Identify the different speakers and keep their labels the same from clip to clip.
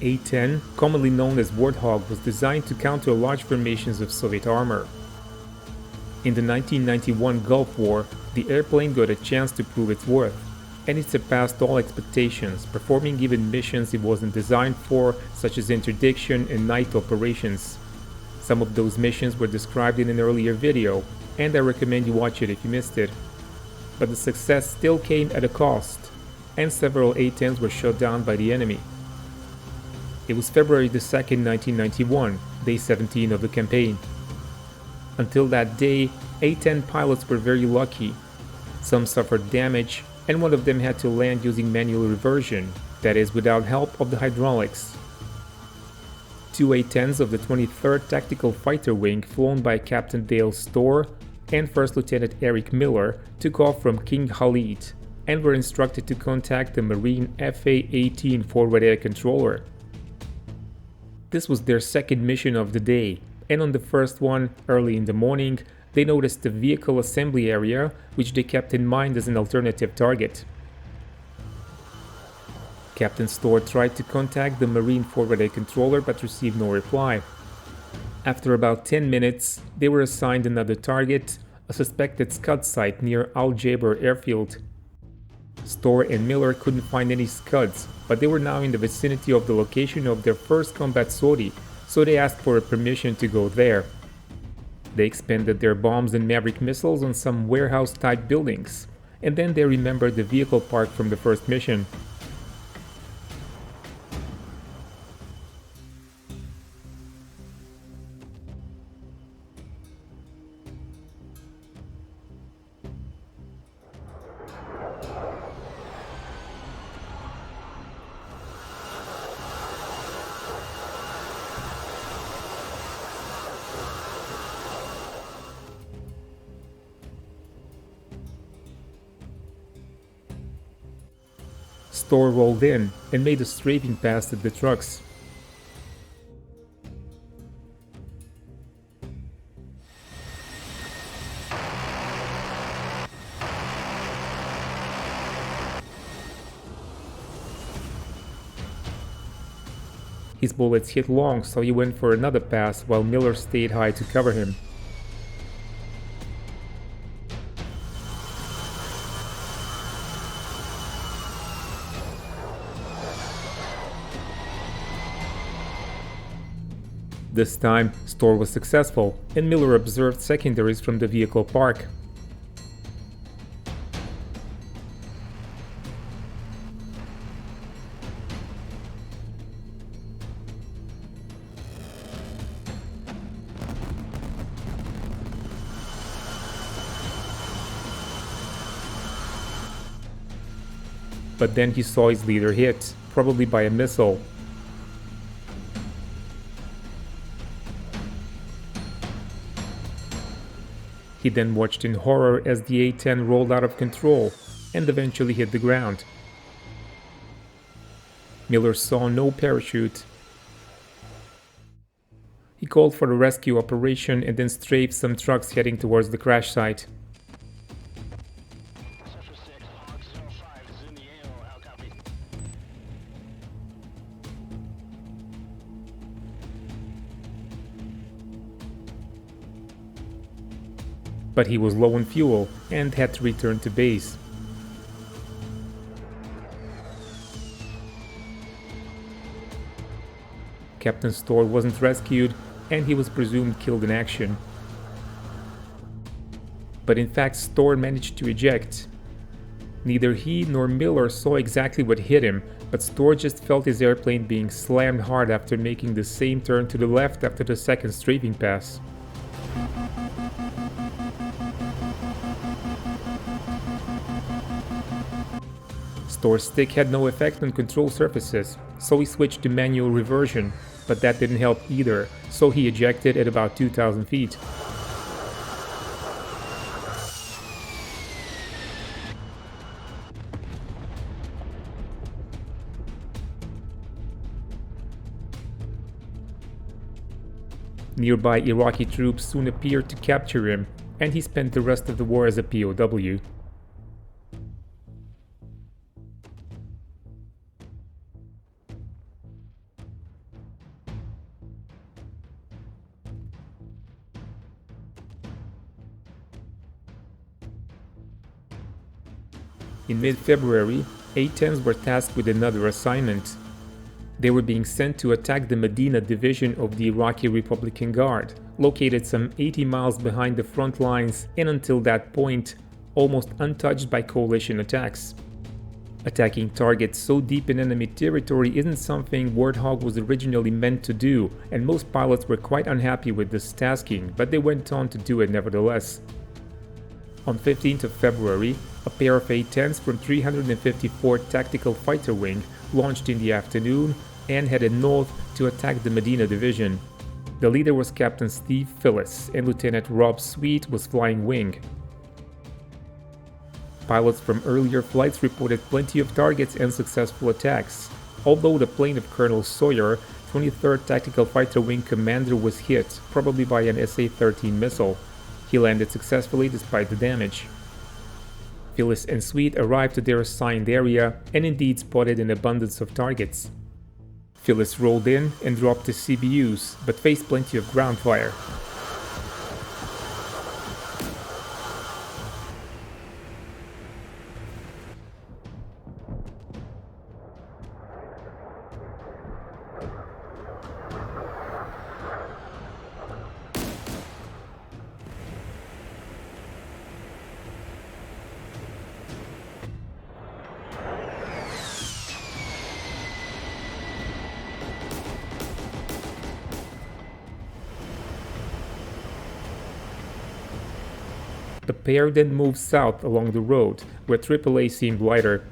Speaker 1: A-10, commonly known as Warthog, was designed to counter large formations of Soviet armor. In the 1991 Gulf War, the airplane got a chance to prove its worth, and it surpassed all expectations, performing even missions it wasn't designed for, such as interdiction and night operations. Some of those missions were described in an earlier video, and I recommend you watch it if you missed it. But the success still came at a cost, and several A-10s were shot down by the enemy. It was February 2, 1991, day 17 of the campaign. Until that day, A-10 pilots were very lucky. Some suffered damage, and one of them had to land using manual reversion, that is, without help of the hydraulics. Two A-10s of the 23rd Tactical Fighter Wing, flown by Captain Dale Storr and First Lieutenant Eric Miller, took off from King Khalid and were instructed to contact the Marine FA-18 Forward Air Controller. This was their second mission of the day, and on the first one, early in the morning, they noticed the vehicle assembly area, which they kept in mind as an alternative target. Captain Storr tried to contact the Marine Forward Air Controller but received no reply. After about 10 minutes, they were assigned another target, a suspected Scud site near Al Jaber airfield. Storr and Miller couldn't find any Scuds, but they were now in the vicinity of the location of their first combat sortie, so they asked for a permission to go there. They expended their bombs and Maverick missiles on some warehouse-type buildings, and then they remembered the vehicle park from the first mission. Storr rolled in and made a strafing pass at the trucks. His bullets hit long, so he went for another pass while Miller stayed high to cover him. This time, Storr was successful, and Miller observed secondaries from the vehicle park. But then he saw his leader hit, probably by a missile. He then watched in horror as the A-10 rolled out of control and eventually hit the ground. Miller saw no parachute. He called for a rescue operation and then strafed some trucks heading towards the crash site. But he was low on fuel and had to return to base. Captain Storr wasn't rescued, and he was presumed killed in action. But in fact, Storr managed to eject. Neither he nor Miller saw exactly what hit him, but Storr just felt his airplane being slammed hard after making the same turn to the left after the second strafing pass. Storr's stick had no effect on control surfaces, so he switched to manual reversion, but that didn't help either, so he ejected at about 2,000 feet. Nearby Iraqi troops soon appeared to capture him, and he spent the rest of the war as a POW. In mid-February, A-10s were tasked with another assignment. They were being sent to attack the Medina division of the Iraqi Republican Guard, located some 80 miles behind the front lines and until that point, almost untouched by coalition attacks. Attacking targets so deep in enemy territory isn't something Warthog was originally meant to do, and most pilots were quite unhappy with this tasking, but they went on to do it nevertheless. On 15th of February, a pair of A-10s from 354th Tactical Fighter Wing launched in the afternoon and headed north to attack the Medina division. The leader was Captain Steve Phillis and Lieutenant Rob Sweet was flying wing. Pilots from earlier flights reported plenty of targets and successful attacks, although the plane of Colonel Sawyer, 23rd Tactical Fighter Wing commander, was hit, probably by an SA-13 missile. He landed successfully despite the damage. Phillis and Sweet arrived to their assigned area and indeed spotted an abundance of targets. Phillis rolled in and dropped his CBUs, but faced plenty of ground fire. The pair then moved south along the road, where AAA seemed lighter.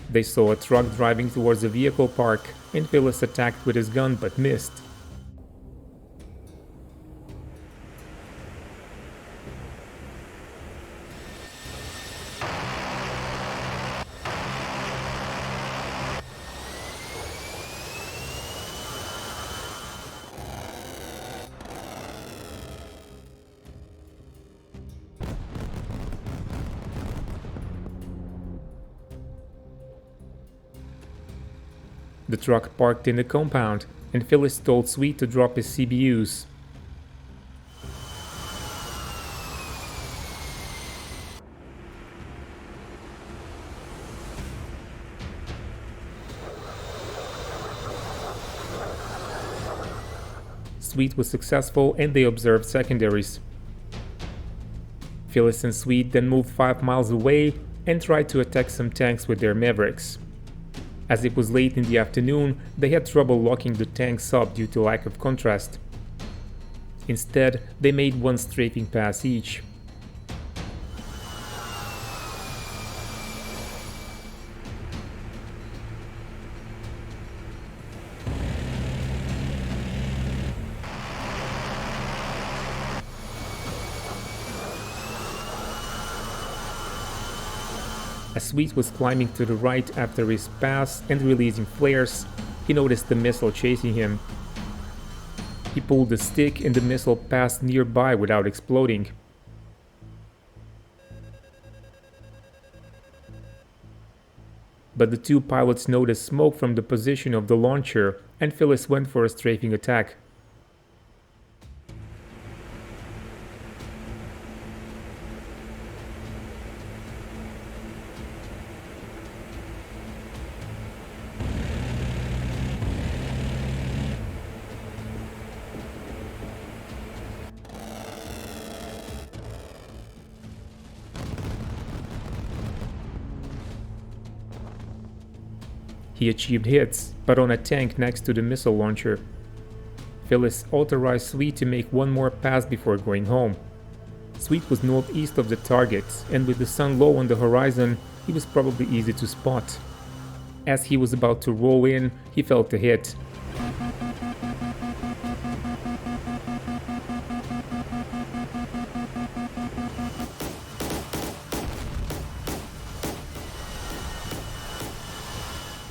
Speaker 1: They saw a truck driving towards a vehicle park, and Phillis attacked with his gun but missed. The truck parked in the compound, and Phillis told Sweet to drop his CBUs. Sweet was successful and they observed secondaries. Phillis and Sweet then moved 5 miles away and tried to attack some tanks with their Mavericks. As it was late in the afternoon, they had trouble locking the tanks up due to lack of contrast. Instead, they made one strafing pass each. As Sweet was climbing to the right after his pass and releasing flares, he noticed the missile chasing him. He pulled the stick and the missile passed nearby without exploding. But the two pilots noticed smoke from the position of the launcher, and Phillis went for a strafing attack. He achieved hits, but on a tank next to the missile launcher. Phillis authorized Sweet to make one more pass before going home. Sweet was northeast of the target, and with the sun low on the horizon, he was probably easy to spot. As he was about to roll in, he felt a hit.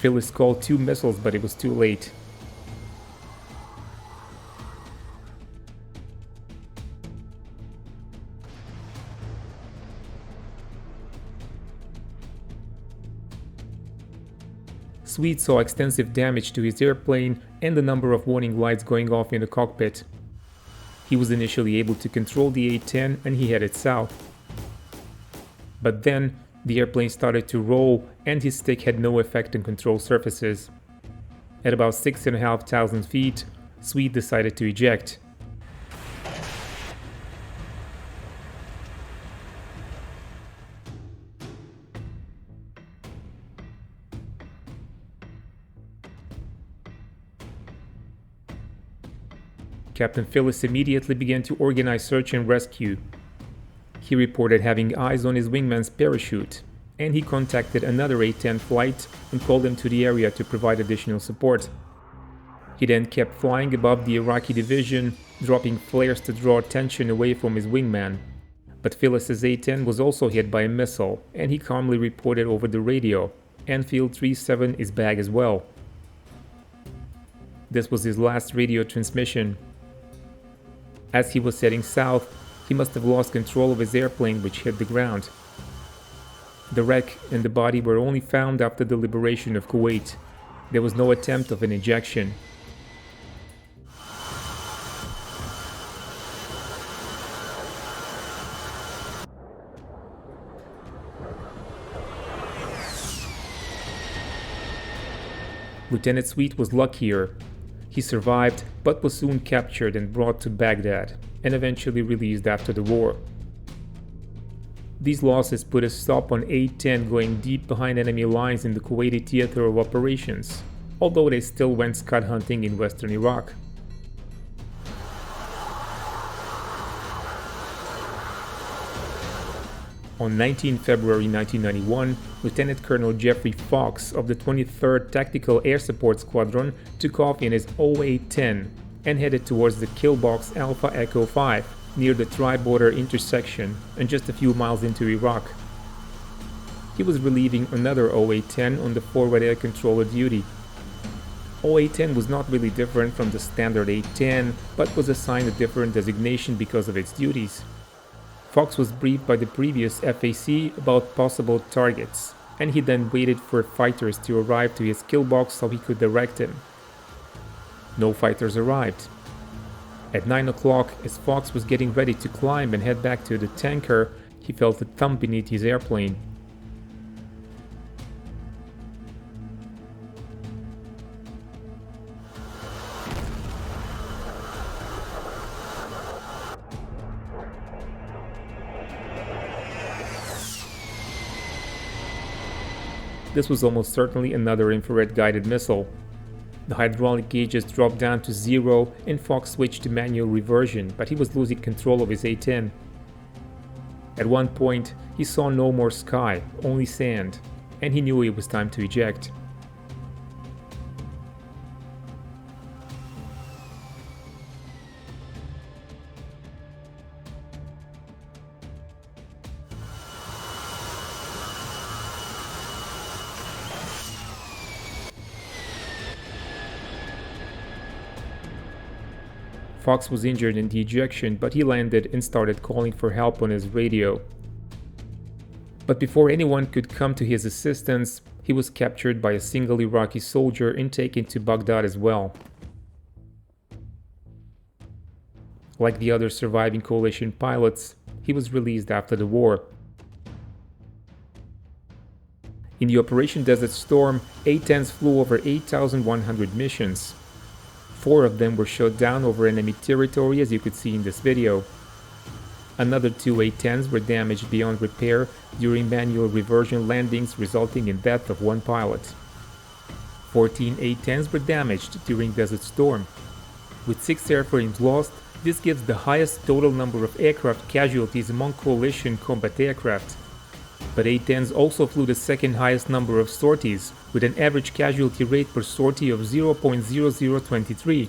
Speaker 1: Phillis called 2 missiles, but it was too late. Sweet saw extensive damage to his airplane and a number of warning lights going off in the cockpit. He was initially able to control the A-10 and he headed south. But then, The airplane started to roll, and his stick had no effect on control surfaces. At about 6,500 feet, Sweet decided to eject. Captain Phyllis immediately began to organize search and rescue. He reported having eyes on his wingman's parachute, and he contacted another A-10 flight and called them to the area to provide additional support. He then kept flying above the Iraqi division, dropping flares to draw attention away from his wingman. But Phyllis's A-10 was also hit by a missile, and he calmly reported over the radio, Enfield 3-7 is back as well. This was his last radio transmission. As he was heading south, he must have lost control of his airplane, which hit the ground. The wreck and the body were only found after the liberation of Kuwait. There was no attempt of an ejection. Lieutenant Sweet was luckier. He survived, but was soon captured and brought to Baghdad, and eventually released after the war. These losses put a stop on A-10 going deep behind enemy lines in the Kuwaiti theater of operations, although they still went scud hunting in western Iraq. On 19 February 1991, Lieutenant Colonel Jeffrey Fox of the 23rd Tactical Air Support Squadron took off in his OA-10 and headed towards the kill box Alpha Echo 5 near the tri-border intersection and just a few miles into Iraq. He was relieving another OA-10 on the forward air controller duty. OA-10 was not really different from the standard A-10, but was assigned a different designation because of its duties. Fox was briefed by the previous FAC about possible targets, and he then waited for fighters to arrive to his kill box so he could direct them. No fighters arrived. At 9 o'clock, as Fox was getting ready to climb and head back to the tanker, he felt a thump beneath his airplane. This was almost certainly another infrared-guided missile. The hydraulic gauges dropped down to 0 and Fox switched to manual reversion, but he was losing control of his A-10. At one point, he saw no more sky, only sand, and he knew it was time to eject. Fox was injured in the ejection, but he landed and started calling for help on his radio. But before anyone could come to his assistance, he was captured by a single Iraqi soldier and taken to Baghdad as well. Like the other surviving coalition pilots, he was released after the war. In the Operation Desert Storm, A-10s flew over 8,100 missions. 4 of them were shot down over enemy territory, as you could see in this video. Another 2 A-10s were damaged beyond repair during manual reversion landings, resulting in death of 1 pilot. 14 A-10s were damaged during Desert Storm. With 6 airframes lost, this gives the highest total number of aircraft casualties among coalition combat aircraft. But A-10s also flew the second highest number of sorties, with an average casualty rate per sortie of 0.0023.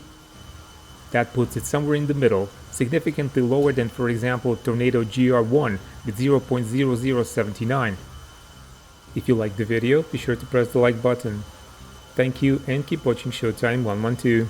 Speaker 1: That puts it somewhere in the middle, significantly lower than, for example, Tornado GR1 with 0.0079. If you liked the video, be sure to press the like button. Thank you and keep watching Showtime 112.